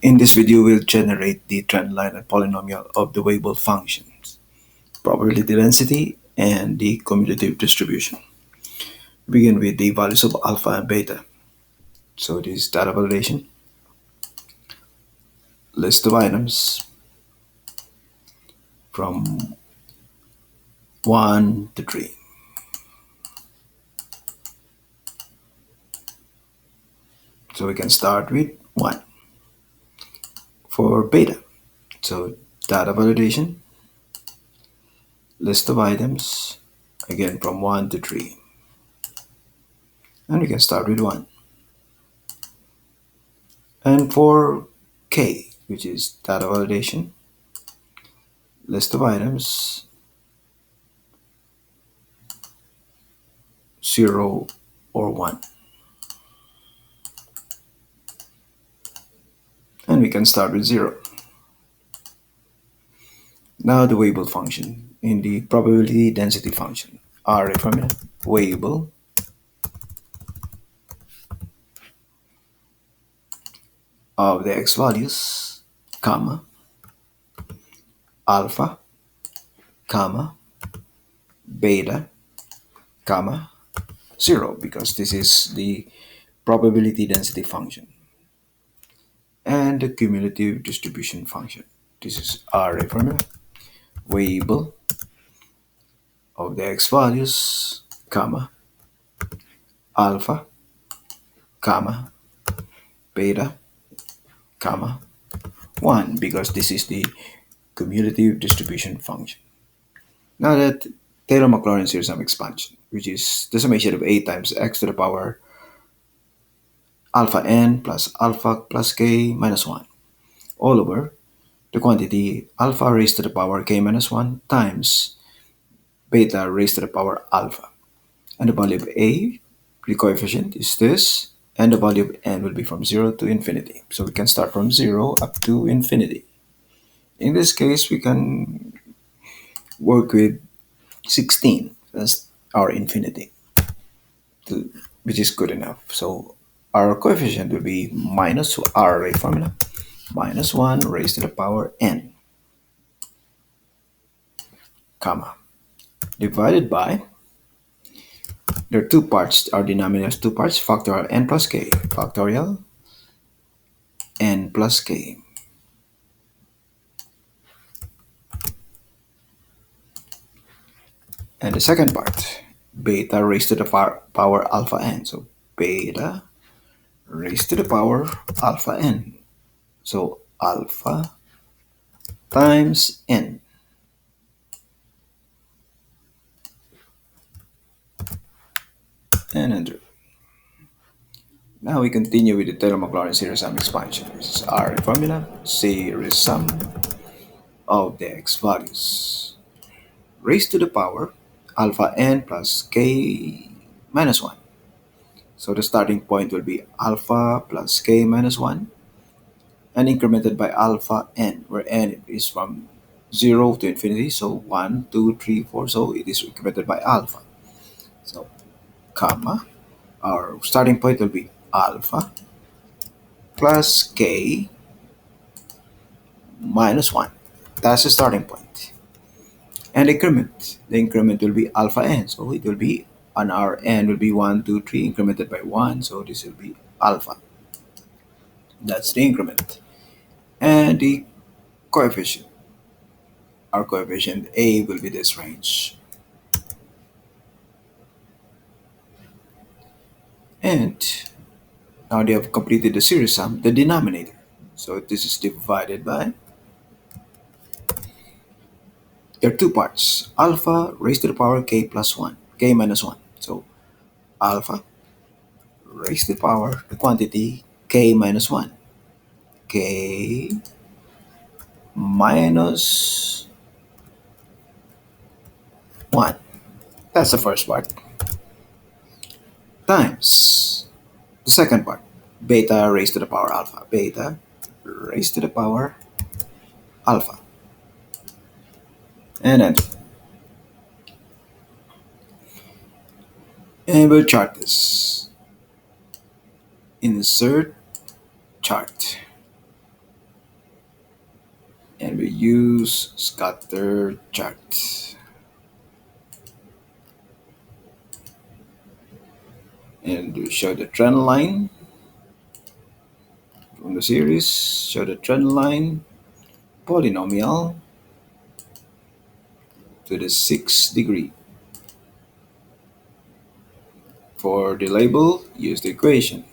In this video, we'll generate the trend line and polynomial of the Weibull functions, probability density, and the cumulative distribution. Begin with the values of alpha and beta. So this is data validation, list of items from 1 to 3. So we can start with 1 for beta. So data validation, list of items, again from 1 to 3. And we can start with 1. And for K, which is data validation, list of items 0 or 1. And we can start with 0. Now the Weibull function in the probability density function. Array formula, Weibull of the x values, comma, alpha, comma, beta, comma, 0, because this is the probability density function. And the cumulative distribution function. This is array formula, Weibull of the x values, comma, alpha, comma, beta, comma, 1, because this is the cumulative distribution function. Now that Taylor-Maclaurin Series expansion, which is the summation of a times x to the power alpha n plus alpha plus k minus 1 all over the quantity alpha raised to the power k minus 1 times beta raised to the power alpha. And the value of a, the coefficient, is this, and the value of n will be from 0 to infinity. So we can start from 0 up to infinity. In this case, we can work with 16 as our infinity, which is good enough. So our coefficient will be minus our array formula, minus 1 raised to the power n, comma, divided by, there are two parts, our denominator has two parts, factorial n plus k, factorial n plus k. And the second part, beta raised to the power alpha n. So beta raised to the power alpha n. So alpha times n. And enter. Now we continue with the Taylor-Maclaurin series sum expansion. This is our formula, series sum of the x values raised to the power alpha n plus k minus 1. So the starting point will be alpha plus k minus 1 and incremented by alpha n, where n is from 0 to infinity. So 1, 2, 3, 4. So it is incremented by alpha. So comma, our starting point will be alpha plus k minus 1. That's the starting point. And the increment will be alpha n. So it will be, on our n will be 1, 2, 3 incremented by 1. So this will be alpha. That's the increment. And the coefficient, our coefficient a will be this range. And now they have completed the series sum, the denominator. So this is divided by, there are two parts, alpha raised to the power k plus 1, k minus 1. So alpha raised to the power the quantity k minus 1, k minus 1. That's the first part. Times the second part, beta raised to the power alpha, beta raised to the power alpha. And enter. And we'll chart this. Insert chart. and we use scatter chart. And we show the trend line from the series, show the trend line, polynomial to the 6th degree. For the label, use the equation.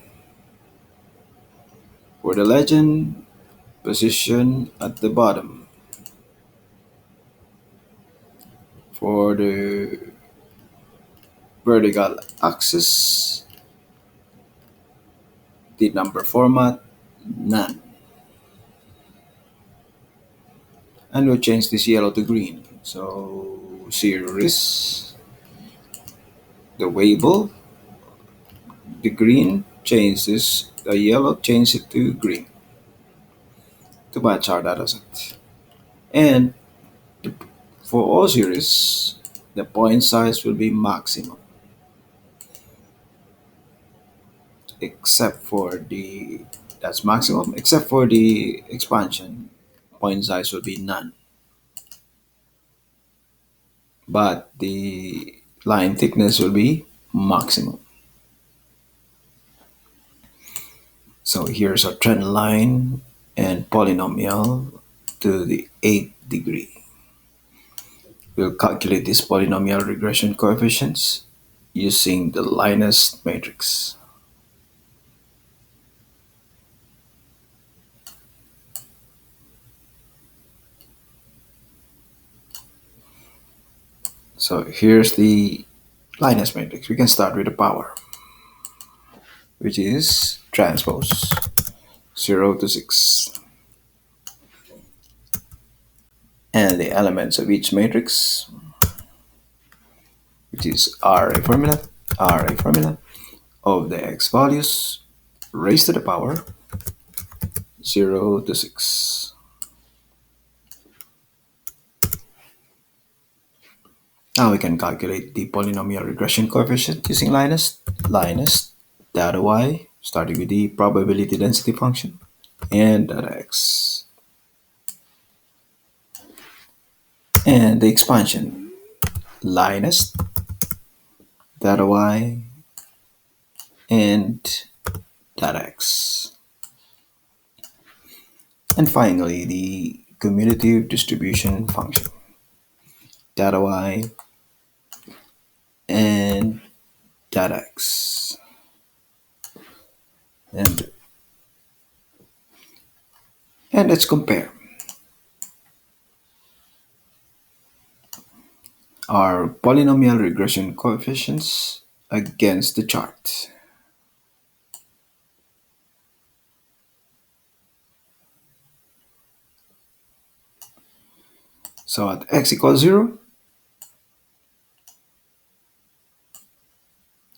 For the legend, position at the bottom. For the vertical axis, the number format, none. And we'll change this yellow to green. So series, the WEIBULL, the green, change this, the yellow, change it to green to match our data set. And for all series, the point size will be maximum, except for the, that's maximum, except for the expansion, point size will be none. But the line thickness will be maximum. So here's our trend line and polynomial to the 8th degree. We'll calculate these polynomial regression coefficients using the LINEST matrix. So here's the LINEST matrix. We can start with the power, which is transpose 0 to 6. And the elements of each matrix, which is array formula of the x values raised to the power 0 to 6. Now we can calculate the polynomial regression coefficient using LINEST. LINEST data y, starting with the probability density function, and data x. And the expansion, LINEST data y and data x. And finally, the cumulative distribution function, data y and data x. And let's compare our polynomial regression coefficients against the chart. So at x equals 0,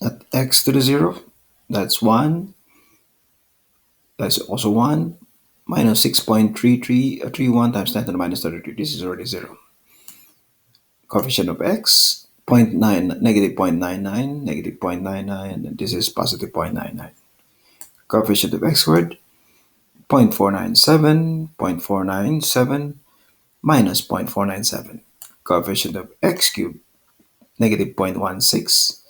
at x to the 0, that's 1, that's also 1, minus 6.3331 times 10 to the minus 33, this is already 0. Coefficient of x, 0.9, negative 0.99, negative 0.99, and this is positive 0.99. Coefficient of x squared, 0.497, 0.497, minus 0.497. Coefficient of x cubed, negative 0.16,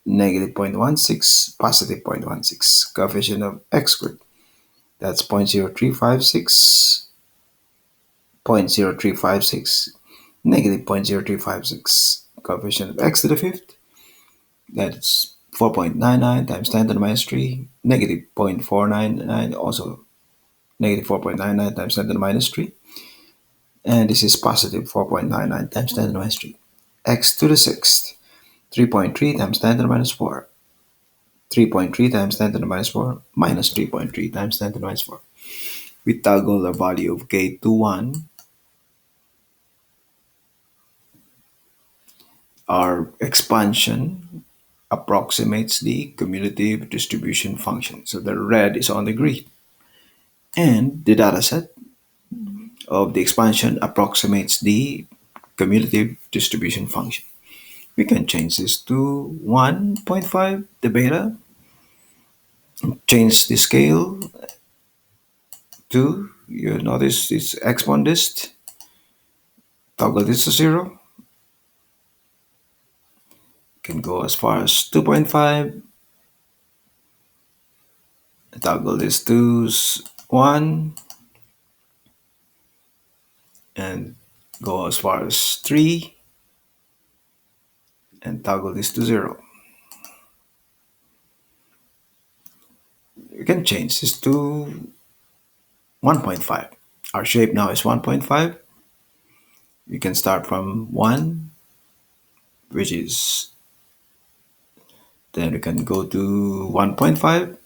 negative 0.16, positive 0.16. Coefficient of x squared, that's 0.0356, 0.0356, negative 0.0356. Coefficient of x to the fifth, that's 4.99 times 10 to the minus 3, negative 0.499, also negative 4.99 times 10 to the minus 3. And this is positive 4.99 times 10 to the minus 3. X to the sixth, 3.3 times 10 to the minus 4. 3.3 times 10 to the minus 4 minus 3.3 times 10 to the minus 4. We toggle the value of k to 1. Our expansion approximates the cumulative distribution function. So the red is on the grid. And the dataset of the expansion approximates the cumulative distribution function. We can change this to 1.5, the beta, change the scale 2, you notice it's exponent list. Toggle this to 0. Can go as far as 2.5. Toggle this to 1. And go as far as 3. And toggle this to 0. You can change this to 1.5. Our shape now is 1.5. You can start from 1, which is, then we can go to 1.5.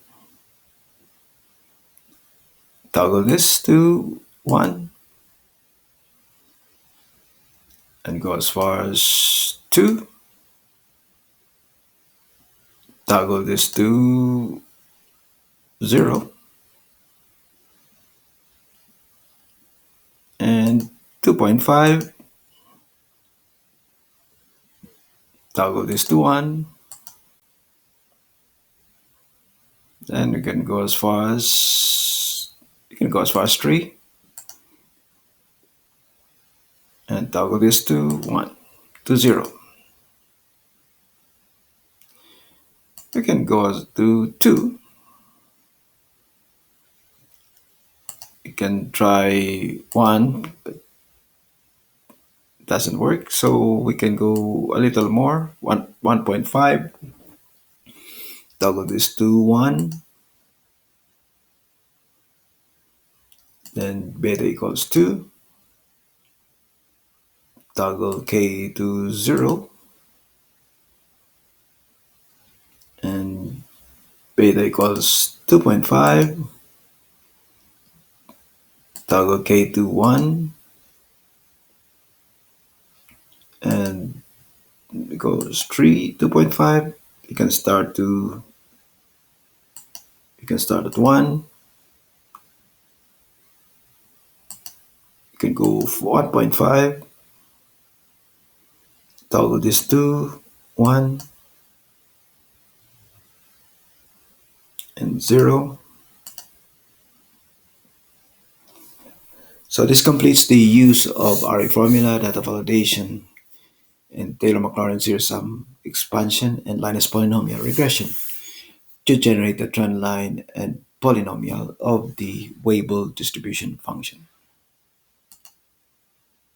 Toggle this to 1 and go as far as 2. Toggle this to 0 and 2.5. Toggle this to 1. Then we can go as far as 3 and toggle this to 1 to 0. We can go to 2. You can try 1, but it doesn't work. So we can go a little more, 1.5. Toggle this to 1. Then beta equals 2. Toggle k to 0. And beta equals 2.5. Toggle k to 1. And it goes 3, 2.5. You can start at 1. You can go for 1.5. Toggle this to 1 and 0. So this completes the use of array formula, data validation, and Taylor-Maclaurin series sum expansion and LINEST polynomial regression to generate the trend line and polynomial of the Weibull distribution function.